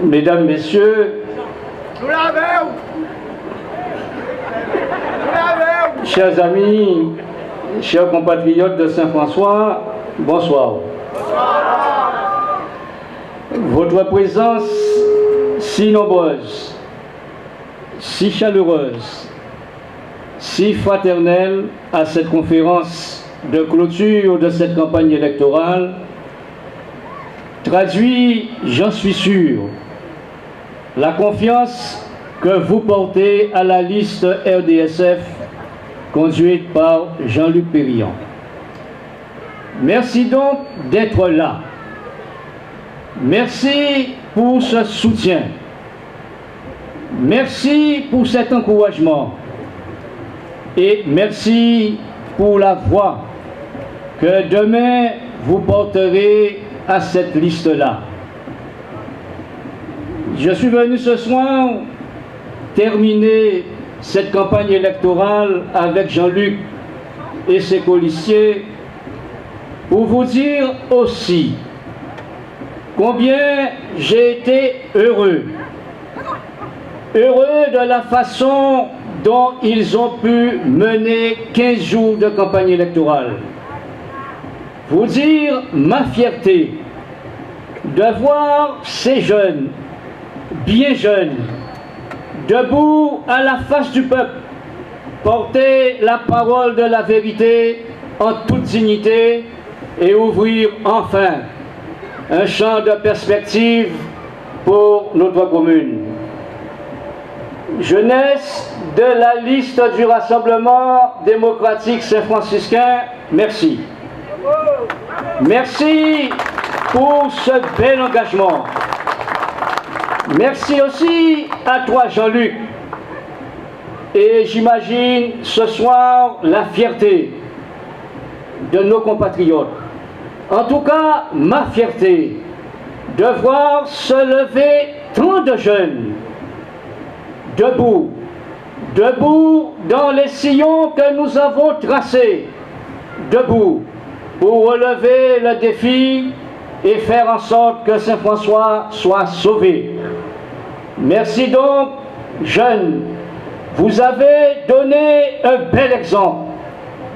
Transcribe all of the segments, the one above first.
Mesdames, Messieurs, chers amis, chers compatriotes de Saint-François, bonsoir. Votre présence si nombreuse, si chaleureuse, si fraternelle à cette conférence de clôture de cette campagne électorale traduit, j'en suis sûr, la confiance que vous portez à la liste RDSF conduite par Jean-Luc Périllon. Merci donc d'être là. Merci pour ce soutien. Merci pour cet encouragement. Et merci pour la voix que demain vous porterez à cette liste-là. Je suis venu ce soir terminer cette campagne électorale avec Jean-Luc et ses colistiers pour vous dire aussi combien j'ai été heureux de la façon dont ils ont pu mener 15 jours de campagne électorale. Vous dire ma fierté de voir ces jeunes, bien jeunes, debout à la face du peuple, porter la parole de la vérité en toute dignité et ouvrir enfin un champ de perspective pour notre commune. Jeunesse de la liste du Rassemblement démocratique saint-franciscain, merci. Merci pour ce bel engagement. Merci aussi à toi, Jean-Luc. Et j'imagine ce soir la fierté de nos compatriotes. En tout cas, ma fierté de voir se lever tant de jeunes debout dans les sillons que nous avons tracés, debout pour relever le défi et faire en sorte que Saint-François soit sauvé. Merci donc, jeunes. Vous avez donné un bel exemple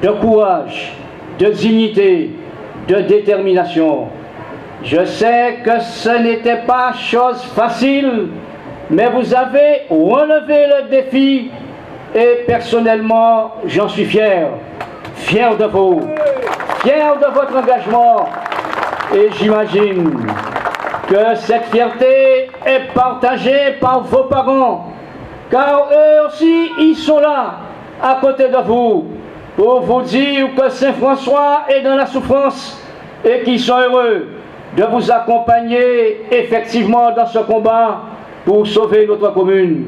de courage, de dignité, de détermination. Je sais que ce n'était pas chose facile, mais vous avez relevé le défi et personnellement, j'en suis fier. Fier de vous, fier de votre engagement. Et j'imagine que cette fierté est partagée par vos parents, car eux aussi, ils sont là, à côté de vous, pour vous dire que Saint-François est dans la souffrance et qu'ils sont heureux de vous accompagner effectivement dans ce combat pour sauver notre commune.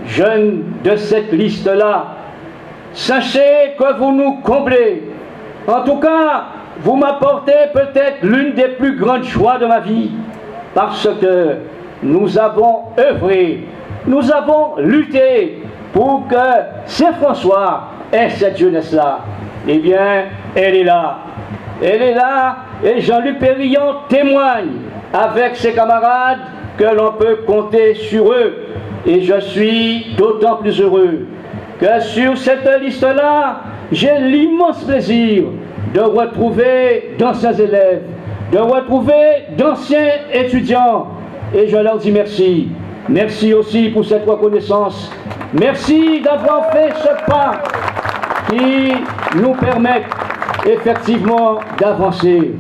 Jeunes de cette liste-là, sachez que vous nous comblez. En tout cas, vous m'apportez peut-être l'une des plus grandes joies de ma vie, parce que nous avons œuvré, nous avons lutté pour que Saint-François ait cette jeunesse-là. Eh bien, elle est là. Elle est là, et Jean-Luc Périllon témoigne avec ses camarades que l'on peut compter sur eux. Et je suis d'autant plus heureux que sur cette liste-là, j'ai l'immense plaisir de retrouver d'anciens élèves, de retrouver d'anciens étudiants. Et je leur dis merci. Merci aussi pour cette reconnaissance. Merci d'avoir fait ce pas qui nous permet effectivement d'avancer.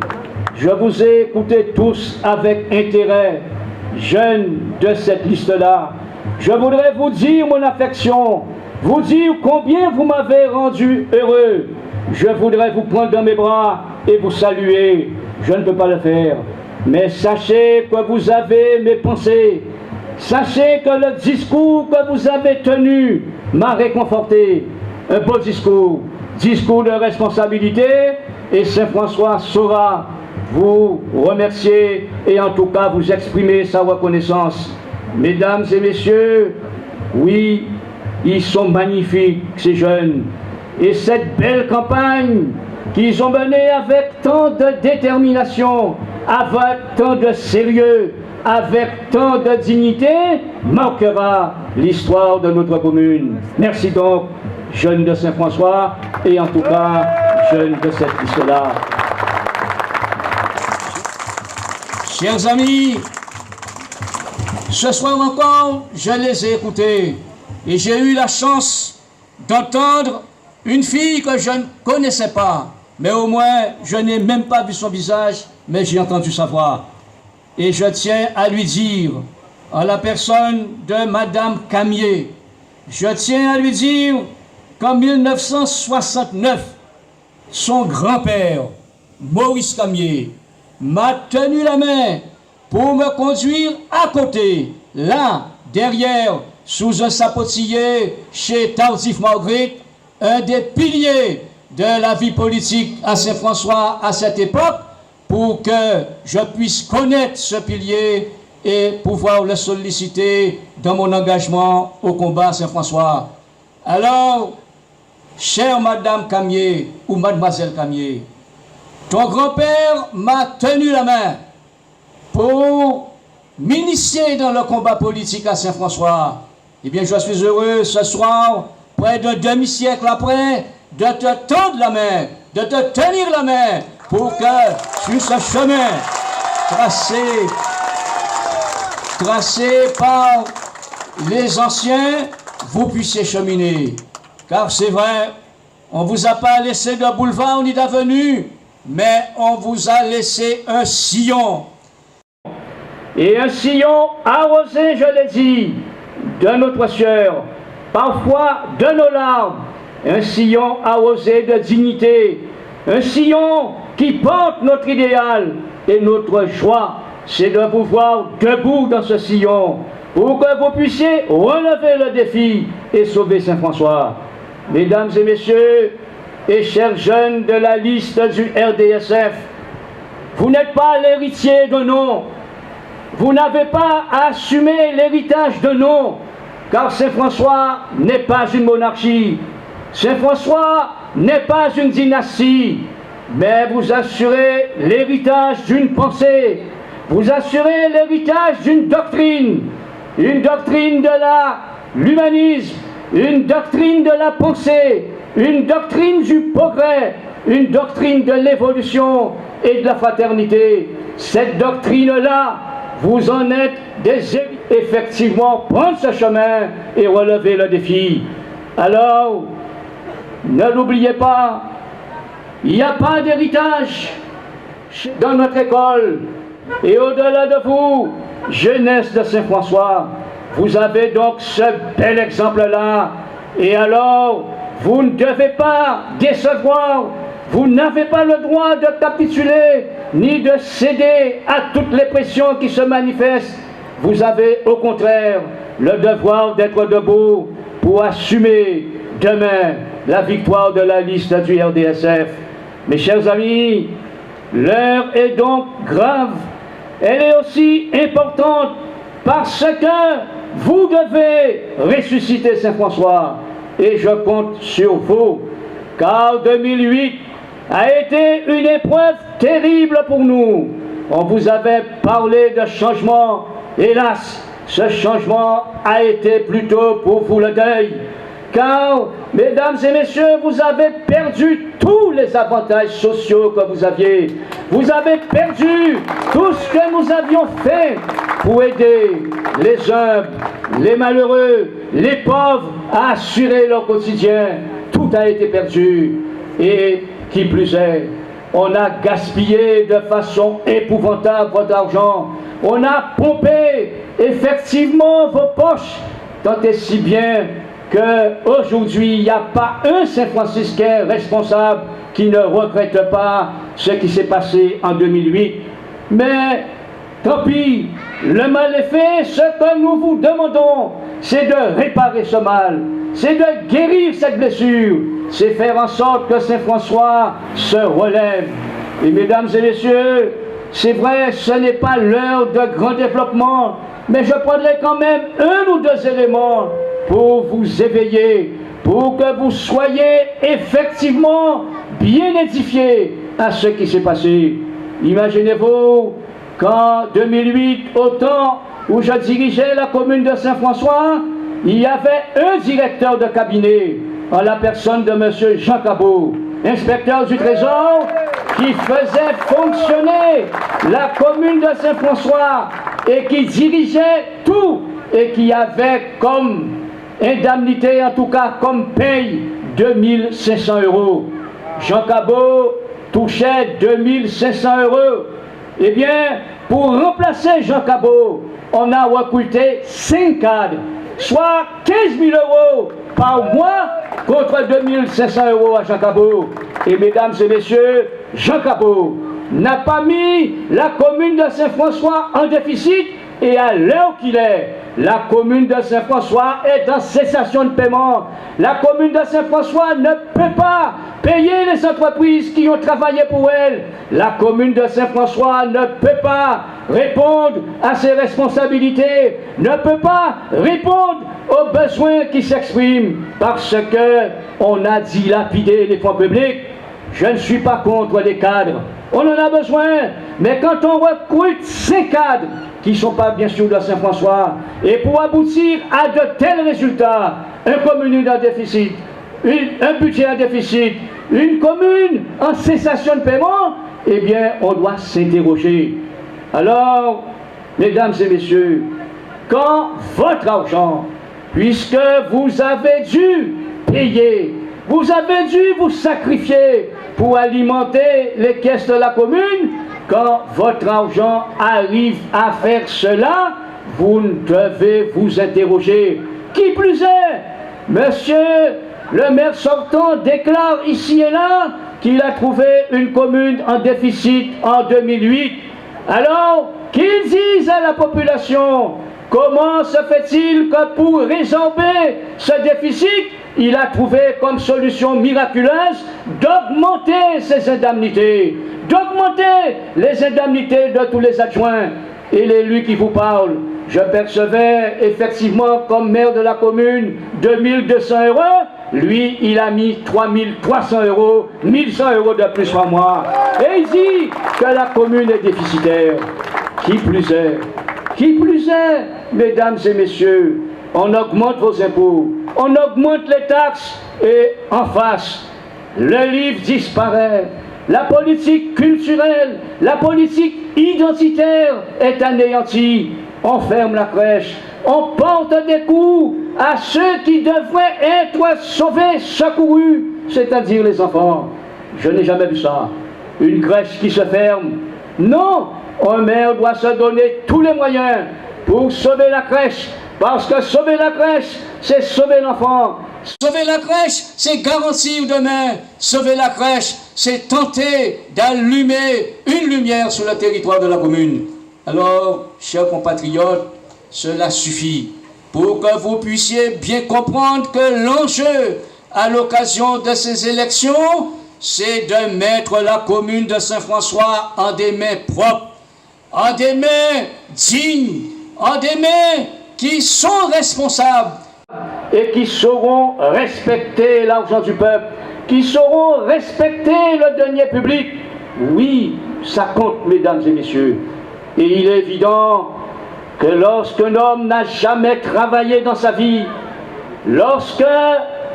Je vous ai écoutés tous avec intérêt, jeunes de cette liste-là. Je voudrais vous dire mon affection, vous dire combien vous m'avez rendu heureux. Je voudrais vous prendre dans mes bras et vous saluer. Je ne peux pas le faire. Mais sachez que vous avez mes pensées. Sachez que le discours que vous avez tenu m'a réconforté. Un beau discours, discours de responsabilité, et Saint-François saura vous remercier et en tout cas vous exprimer sa reconnaissance. Mesdames et messieurs, oui, ils sont magnifiques, ces jeunes. Et cette belle campagne qu'ils ont menée avec tant de détermination, avec tant de sérieux, avec tant de dignité marquera l'histoire de notre commune. Merci donc, jeunes de Saint-François, et en tout cas, jeunes de cette liste-là. Chers amis, ce soir encore, je les ai écoutés et j'ai eu la chance d'entendre une fille que je ne connaissais pas, mais au moins, je n'ai même pas vu son visage, mais j'ai entendu sa voix. Et je tiens à lui dire, en la personne de Madame Camier, je tiens à lui dire qu'en 1969, son grand-père, Maurice Camier, m'a tenu la main pour me conduire à côté, là, derrière, sous un sapotillier chez Tardif Marguerite, un des piliers de la vie politique à Saint-François à cette époque, pour que je puisse connaître ce pilier et pouvoir le solliciter dans mon engagement au combat à Saint-François. Alors, chère Madame Camier ou Mademoiselle Camier, ton grand-père m'a tenu la main pour m'initier dans le combat politique à Saint-François. Eh bien, je suis heureux ce soir, près d'un demi-siècle après, de te tendre la main, de te tenir la main, pour que sur ce chemin tracé par les anciens, vous puissiez cheminer. Car c'est vrai, on ne vous a pas laissé de boulevard ni d'avenue, mais on vous a laissé un sillon. Et un sillon arrosé, je l'ai dit, de notre sueur, parfois de nos larmes, un sillon arrosé de dignité, un sillon qui porte notre idéal et notre joie, c'est de vous voir debout dans ce sillon pour que vous puissiez relever le défi et sauver Saint-François. Mesdames et messieurs, et chers jeunes de la liste du RDSF, vous n'êtes pas l'héritier de nom, vous n'avez pas à assumer l'héritage de nom, car Saint-François n'est pas une monarchie, Saint-François n'est pas une dynastie, mais vous assurez l'héritage d'une pensée, vous assurez l'héritage d'une doctrine, une doctrine de l'humanisme, une doctrine de la pensée, une doctrine du progrès, une doctrine de l'évolution et de la fraternité. Cette doctrine-là, vous en êtes des héritiers. Effectivement, prendre ce chemin et relever le défi. Alors, ne l'oubliez pas, il n'y a pas d'héritage dans notre école. Et au-delà de vous, jeunesse de Saint-François, vous avez donc ce bel exemple-là. Et alors, vous ne devez pas décevoir, vous n'avez pas le droit de capituler, ni de céder à toutes les pressions qui se manifestent. Vous avez au contraire le devoir d'être debout pour assumer demain la victoire de la liste du RDSF. Mes chers amis, l'heure est donc grave. Elle est aussi importante parce que vous devez ressusciter Saint-François. Et je compte sur vous, car 2008 a été une épreuve terrible pour nous. On vous avait parlé de changement. Hélas, ce changement a été plutôt pour vous le deuil. Car, mesdames et messieurs, vous avez perdu tous les avantages sociaux que vous aviez. Vous avez perdu tout ce que nous avions fait pour aider les humbles, les malheureux, les pauvres à assurer leur quotidien. Tout a été perdu. Et qui plus est, on a gaspillé de façon épouvantable votre argent. On a pompé effectivement vos poches, tant et si bien qu'aujourd'hui, il n'y a pas un Saint-Franciscain responsable qui ne regrette pas ce qui s'est passé en 2008. Mais tant pis, le mal est fait. Ce que nous vous demandons, c'est de réparer ce mal, c'est de guérir cette blessure, c'est faire en sorte que Saint-François se relève. Et mesdames et messieurs, c'est vrai, ce n'est pas l'heure de grand développement, mais je prendrai quand même un ou deux éléments pour vous éveiller, pour que vous soyez effectivement bien édifiés à ce qui s'est passé. Imaginez-vous qu'en 2008, au temps où je dirigeais la commune de Saint-François, il y avait un directeur de cabinet, en la personne de M. Jean Cabot, inspecteur du Trésor, qui faisait fonctionner la commune de Saint-François et qui dirigeait tout et qui avait comme indemnité, en tout cas comme paye, 2500 €. Jean Cabot touchait 2500 €. Eh bien, pour remplacer Jean Cabot, on a recruté 5 cadres, soit 15 000 € par mois contre 2500 € à Jean Cabot. Et mesdames et messieurs, Jean Cabot n'a pas mis la commune de Saint-François en déficit, et à l'heure qu'il est, la commune de Saint-François est en cessation de paiement. La commune de Saint-François ne peut pas payer les entreprises qui ont travaillé pour elle. La commune de Saint-François ne peut pas répondre à ses responsabilités, ne peut pas répondre aux besoins qui s'expriment parce qu'on a dilapidé les fonds publics. Je ne suis pas contre les cadres, on en a besoin, mais quand on recrute ces cadres qui ne sont pas bien sûr de Saint-François, et pour aboutir à de tels résultats, une commune en déficit, un budget en déficit, une commune en cessation de paiement, eh bien on doit s'interroger. Alors, mesdames et messieurs, quand votre argent, puisque vous avez dû payer, vous avez dû vous sacrifier pour alimenter les caisses de la commune, quand votre argent arrive à faire cela, vous devez vous interroger. Qui plus est, monsieur le maire sortant déclare ici et là qu'il a trouvé une commune en déficit en 2008. Alors, qu'il dise à la population, comment se fait-il que pour résorber ce déficit, il a trouvé comme solution miraculeuse d'augmenter ses indemnités, d'augmenter les indemnités de tous les adjoints. Et l'élu qui vous parle, je percevais effectivement comme maire de la commune 2200 €, lui il a mis 3300 €, 1100 € de plus par mois. Et il dit que la commune est déficitaire. Qui plus est, mesdames et messieurs, on augmente vos impôts, on augmente les taxes et en face, le livre disparaît, la politique culturelle, la politique identitaire est anéantie, on ferme la crèche, on porte des coups à ceux qui devraient être sauvés, secourus, c'est-à-dire les enfants. Je n'ai jamais vu ça. Une crèche qui se ferme. Non, un maire doit se donner tous les moyens pour sauver la crèche. Parce que sauver la crèche, c'est sauver l'enfant. Sauver la crèche, c'est garantir demain. Sauver la crèche, c'est tenter d'allumer une lumière sur le territoire de la commune. Alors, chers compatriotes, cela suffit pour que vous puissiez bien comprendre que l'enjeu à l'occasion de ces élections, c'est de mettre la commune de Saint-François en des mains propres, en des mains dignes, en des mains qui sont responsables et qui sauront respecter l'argent du peuple, qui sauront respecter le denier public. Oui, ça compte, mesdames et messieurs. Et il est évident que lorsqu'un homme n'a jamais travaillé dans sa vie, lorsque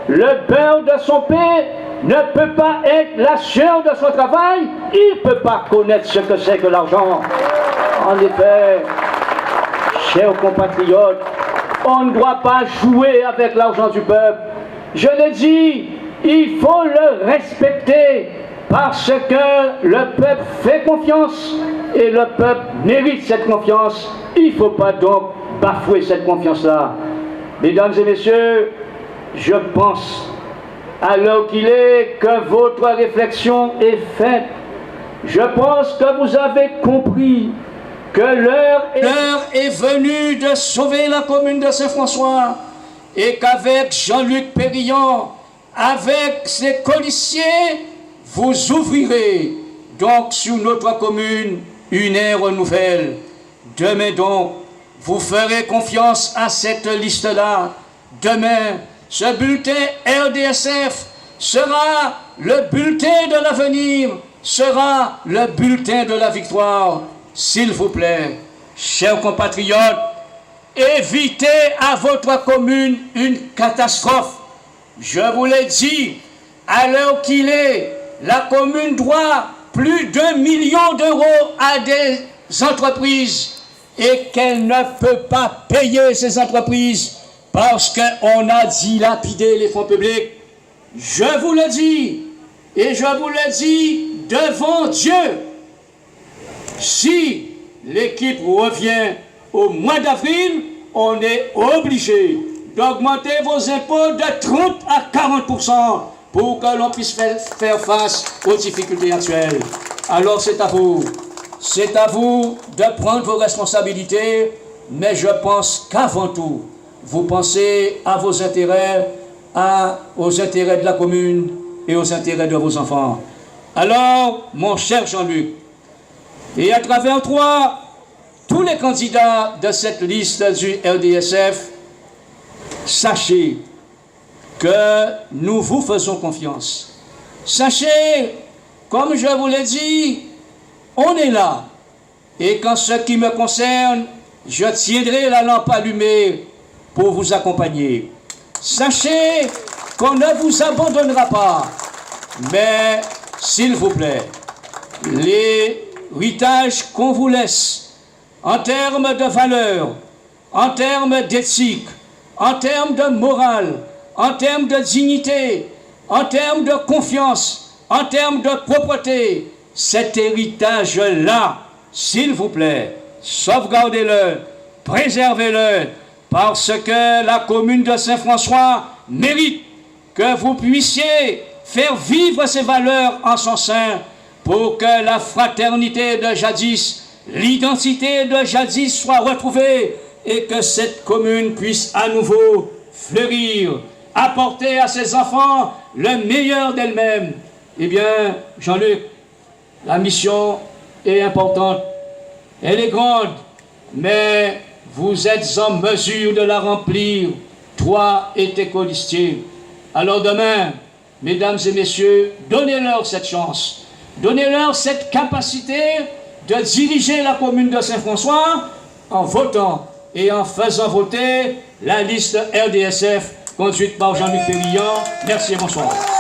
le beurre de son pain ne peut pas être la sueur de son travail, il ne peut pas connaître ce que c'est que l'argent. En effet, chers compatriotes, on ne doit pas jouer avec l'argent du peuple. Je l'ai dit, il faut le respecter parce que le peuple fait confiance et le peuple mérite cette confiance. Il ne faut pas donc bafouer cette confiance-là. Mesdames et messieurs, je pense, à l'heure qu'il est, que votre réflexion est faite. Je pense que vous avez compris que l'heure est venue de sauver la commune de Saint-François et qu'avec Jean-Luc Périllon, avec ses colissiers, vous ouvrirez donc sur notre commune une ère nouvelle. Demain donc, vous ferez confiance à cette liste-là. Demain, ce bulletin RDSF sera le bulletin de l'avenir, sera le bulletin de la victoire. s'il vous plaît, chers compatriotes, évitez à votre commune une catastrophe. Je vous l'ai dit, à l'heure qu'il est, la commune doit plus d'1 million d'euros à des entreprises et qu'elle ne peut pas payer ces entreprises parce qu'on a dilapidé les fonds publics. Je vous le dis, et je vous le dis devant Dieu, si l'équipe revient au mois d'avril, on est obligé d'augmenter vos impôts de 30 à 40% pour que l'on puisse faire face aux difficultés actuelles. Alors c'est à vous de prendre vos responsabilités, mais je pense qu'avant tout, vous pensez à vos intérêts, aux intérêts de la commune et aux intérêts de vos enfants. Alors, mon cher Jean-Luc, et à travers toi, tous les candidats de cette liste du RDSF, sachez que nous vous faisons confiance. Sachez, comme je vous l'ai dit, on est là. Et qu'en ce qui me concerne, je tiendrai la lampe allumée pour vous accompagner. Sachez qu'on ne vous abandonnera pas. Mais, s'il vous plaît, l'héritage qu'on vous laisse, en termes de valeurs, en termes d'éthique, en termes de morale, en termes de dignité, en termes de confiance, en termes de propreté, cet héritage-là, s'il vous plaît, sauvegardez-le, préservez-le, parce que la commune de Saint-François mérite que vous puissiez faire vivre ces valeurs en son sein pour que la fraternité de jadis, l'identité de jadis soit retrouvée et que cette commune puisse à nouveau fleurir, apporter à ses enfants le meilleur d'elle-même. Eh bien, Jean-Luc, la mission est importante, elle est grande, mais vous êtes en mesure de la remplir, toi et tes colistiers. Alors demain, mesdames et messieurs, donnez-leur cette chance, donnez-leur cette capacité de diriger la commune de Saint-François en votant et en faisant voter la liste RDSF conduite par Jean-Luc Périllan. Merci et bonsoir.